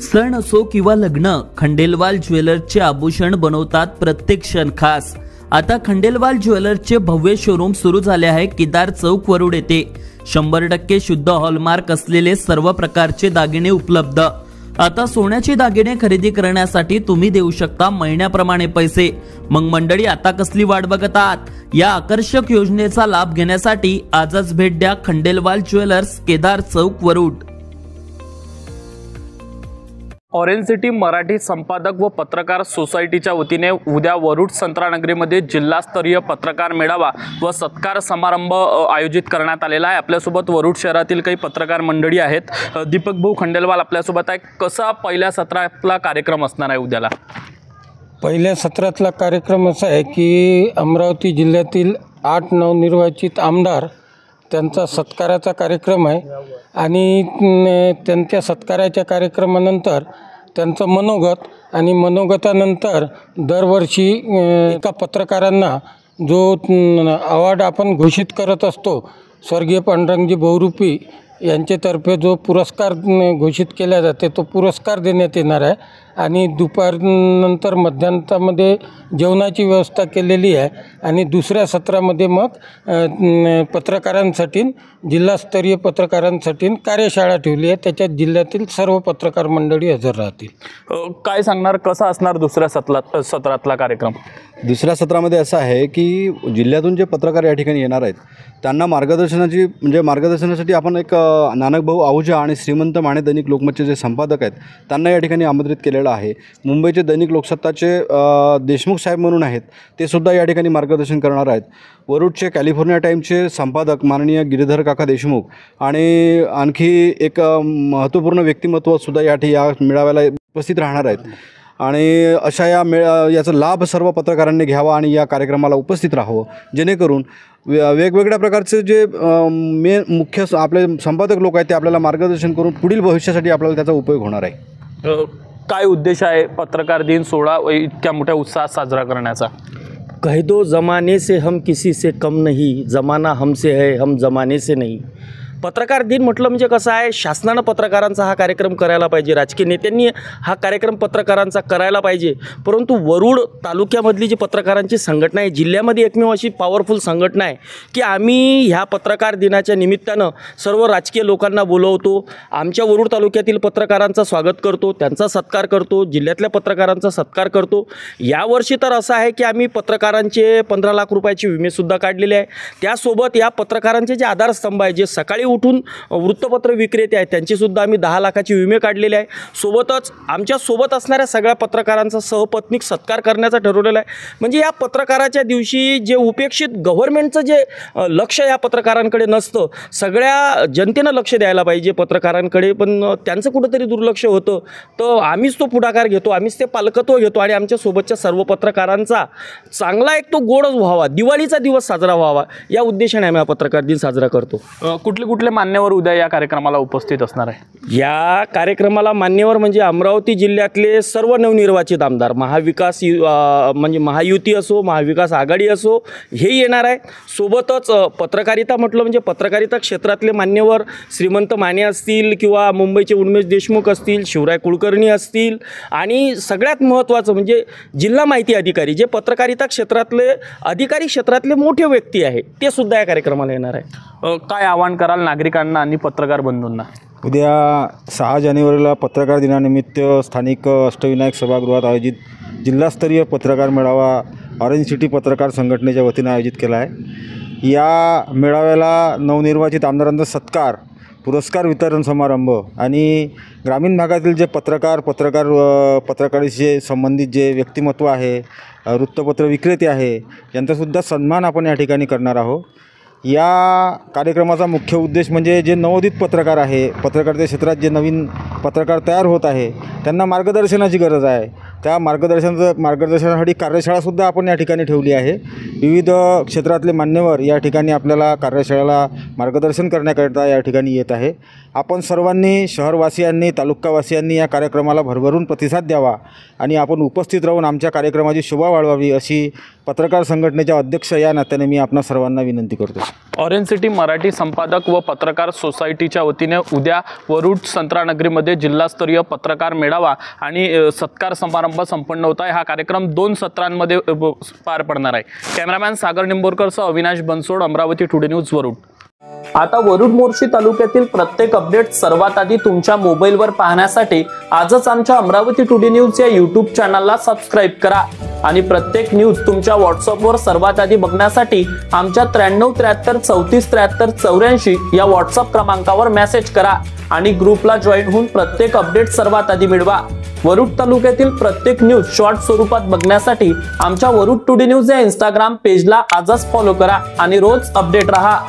सण असो किंवा लग्न, खंडेलवाल ज्वेलर्सचे आभूषण बनवतात प्रत्येक क्षण खास। आता खंडेलवाल ज्वेलर्सचे भव्य शोरूम सुरू झाले आहे केदार चौक वरुड येथे। 100% शुद्ध हॉलमार्क असलेले सर्व प्रकारचे दागिने उपलब्ध। आता सोन्याचे दागिने खरेदी करण्यासाठी तुम्ही देऊ शकता महिन्याप्रमाणे पैसे। मग मंडळी, आता कसली वाट बघत आहात? या आकर्षक योजनेचा लाभ घेण्यासाठी आजच भेट द्या खंडेलवाल ज्वेलर्स, केदार चौक वरुड। ऑरेंज सिटी मराठी संपादक व पत्रकार सोसायटीच्या वतीने उद्या वरुड संत्रानगरीमध्ये जिल्हास्तरीय पत्रकार मेळावा व सत्कार समारंभ आयोजित करण्यात आलेला आहे। आपल्यासोबत वरुड शहरातील काही पत्रकार मंडळी आहेत। दीपक भाऊ खंडेलवाल आपल्यासोबत आहे। कसा पहिल्या सत्रातला कार्यक्रम असणार आहे उद्याला? पहिल्या सत्रातला कार्यक्रम असा आहे की अमरावती जिल्ह्यातील 8 नवनिर्वाचित आमदार त्यांचा सत्काराचा कार्यक्रम आहे आणि त्यांच्या सत्काराच्या कार्यक्रमानंतर त्यांचं मनोगत आणि मनोगतानंतर दरवर्षी एका पत्रकारांना जो अवॉर्ड आपण घोषित करत असतो, स्वर्गीय पांडुरंगजी बहुरूपी यांच्यातर्फे जो पुरस्कार घोषित केला जाते तो पुरस्कार देण्यात येणार आहे। आणि दुपारनंतर मध्यान्हामध्ये जेवणाची व्यवस्था केलेली आहे आणि दुसऱ्या सत्रामध्ये मग पत्रकारांसाठी, जिल्हास्तरीय पत्रकारांसाठी कार्यशाळा ठेवली आहे। त्याच्यात जिल्ह्यातील सर्व पत्रकार मंडळी हजर राहतील। काय सांगणार, कसा असणार दुसऱ्या सत्रातला कार्यक्रम? दुसऱ्या सत्रामध्ये असं आहे की जिल्ह्यातून जे पत्रकार या ठिकाणी येणार आहेत त्यांना मार्गदर्शनासाठी आपण एक नानकभाऊ आहुजा आणि श्रीमंत माने दैनिक लोकमतचे जे संपादक आहेत त्यांना या ठिकाणी आमंत्रित केलेलं आहे। मुंबईचे दैनिक लोकसत्ताचे देशमुख साहेब म्हणून आहेत, ते सुद्धा या ठिकाणी मार्गदर्शन करणार आहेत। वरुडचे कॅलिफोर्निया टाइम्सचे संपादक माननीय गिरीधर काका देशमुख आणि आणखी एक महत्त्वपूर्ण व्यक्तिमत्वसुद्धा या मेळाव्याला उपस्थित राहणार आहेत। आणि अशा याचा लाभ सर्व पत्रकारांनी घ्यावा आणि या कार्यक्रमाला उपस्थित राहावं, जेणेकरून वेगवेगळ्या प्रकारचे जे मुख्य आपले संपादक लोक आहेत ते आपल्याला मार्गदर्शन करून पुढील भविष्यासाठी आपल्याला त्याचा उपयोग होणार आहे। काय उद्देश आहे पत्रकार दिन सोहळा इतक्या मोठ्या उत्साहात साजरा करण्याचा? कह दो जमाने से हम किसी से कम नहीं, जमाना हमसे है हम जमाने से नहीं। पत्रकार दिन म्हटलं म्हणजे कसं आहे, शासनानं पत्रकारांचा हा कार्यक्रम करायला पाहिजे, राजकीय नेत्यांनी हा कार्यक्रम पत्रकारांचा करायला पाहिजे। परंतु वरुड तालुक्यामधली जी पत्रकारांची संघटना आहे, जिल्ह्यामध्ये एकमेव अशी पॉवरफुल संघटना आहे की आम्ही ह्या पत्रकार दिनाच्या निमित्तानं सर्व राजकीय लोकांना बोलवतो, आमच्या वरुड तालुक्यातील पत्रकारांचा स्वागत करतो, त्यांचा सत्कार करतो, जिल्ह्यातल्या पत्रकारांचा सत्कार करतो। यावर्षी तर असं आहे की आम्ही पत्रकारांचे 15 लाख रुपयाचे विमेसुद्धा काढलेले आहे। त्यासोबत या पत्रकारांचे जे आधारस्तंभ आहे, जे सकाळी उठून वृत्तपत्र विक्रेते आहेत, त्यांचेसुद्धा आम्ही 10 लाखाचे विमे काढलेले आहे। सोबतच आमच्या सोबत असणाऱ्या सगळ्या पत्रकारांचा सहपत्नीक सत्कार करण्याचा ठरवलेला आहे। म्हणजे या पत्रकाराच्या दिवशी जे उपेक्षित गव्हर्नमेंटचं जे लक्ष या पत्रकारांकडे नसतं, सगळ्या जनतेनं लक्ष द्यायला पाहिजे पत्रकारांकडे, पण त्यांचं कुठंतरी दुर्लक्ष होतं। तर आम्हीच तो पुढाकार घेतो, आम्हीच ते पालकत्व घेतो आणि आमच्या सोबतच्या सर्व पत्रकारांचा चांगला एक तो गोड व्हावा, दिवाळीचा दिवस साजरा व्हावा, या उद्देशाने आम्ही हा पत्रकार दिन साजरा करतो। कुठले मान्यवर उद्या या कार्यक्रमाला उपस्थित असणार आहे? या कार्यक्रमाला मान्यवर म्हणजे अमरावती जिल्ह्यातले सर्व नवनिर्वाचित आमदार, महाविकास म्हणजे महायुती असो, महाविकास आघाडी असो, हे येणार आहे। सोबतच पत्रकारिता म्हटलं म्हणजे पत्रकारिता क्षेत्रातले मान्यवर श्रीमंत माने असतील किंवा मुंबईचे उन्मेष देशमुख असतील, शिवराय कुलकर्णी असतील आणि सगळ्यात महत्त्वाचं म्हणजे जिल्हा माहिती अधिकारी, जे पत्रकारिता क्षेत्रातले अधिकारी क्षेत्रातले मोठे व्यक्ती आहे, ते सुद्धा या कार्यक्रमाला येणार आहे। काय आवाहन कराल नागरिकांना आणि पत्रकार बंधूंना? उद्या 6 जानेवारीला पत्रकार दिनानिमित्त स्थानिक अष्टविनायक सभागृहात आयोजित जिल्हास्तरीय पत्रकार मेळावा ऑरेंज सिटी पत्रकार संघटनेच्या वतीने आयोजित केला आहे। या मेळाव्याला नवनिर्वाचित आमदारांचा सत्कार, पुरस्कार वितरण समारंभ आणि ग्रामीण भागातील जे पत्रकारीशी संबंधित जे व्यक्तिमत्व आहे, वृत्तपत्र विक्रेते आहे, यांचासुद्धा सन्मान आपण या ठिकाणी करणार आहोत। या कार्यक्रमाचा मुख्य उद्देश म्हणजे जे नवोदित पत्रकार आहे, पत्रकारिता क्षेत्रात जे नवीन पत्रकार तयार होत आहे, त्यांना मार्गदर्शनाची गरज आहे। त्या मार्गदर्शनासाठी कार्यशाळासुद्धा आपण या ठिकाणी ठेवली आहे। विविध क्षेत्रातले मान्यवर या ठिकाणी आपल्याला कार्यशाळेला मार्गदर्शन करण्याकरिता या ठिकाणी येत आहे। आपण सर्वांनी, शहरवासियांनी, तालुकावासियांनी या कार्यक्रमाला भरभरून प्रतिसाद द्यावा आणि आपण उपस्थित राहून आमच्या कार्यक्रमाची शोभा वाढवावी अशी पत्रकार संघटनेच्या अध्यक्ष या नात्याने मी आपणा सर्वांना विनंती करतो. ऑरेंज सिटी मराठी संपादक व पत्रकार सोसायटीच्या वतीने उद्या वरुड संत्रानगरीमध्ये जिल्हास्तरीय पत्रकार मेळावा आणि सत्कार समारंभ संपन्न होत आहे. हा कार्यक्रम 2 सत्रांमध्ये पार पडणार आहे. कॅमेरामॅन सागर निंबोरकरसह अविनाश बनसोड, अमरावती टुडे न्यूज, वरुड. आता वरुड मोर्शी तालुक्यातील प्रत्येक अपडेट सर्वात आधी तुमच्या मोबाईलवर पाहण्यासाठी आजच आमच्या अमरावती टुडे न्यूज या यूट्यूब चॅनलला सबस्क्राईब करा आणि प्रत्येक न्यूज तुमच्या व्हॉट्सअपवर सर्वात आधी बघण्यासाठी आमच्या 93 73 34 73 84 या व्हॉट्सअप क्रमांकावर मेसेज करा आणि ग्रुपला जॉईन होऊन प्रत्येक अपडेट सर्वात आधी मिळवा. वरुड तालुक्यातील प्रत्येक न्यूज शॉर्ट स्वरूपात बघण्यासाठी आमच्या वरुड टुडे न्यूज या इंस्टाग्राम पेजला आजच फॉलो करा आणि रोज अपडेट रहा.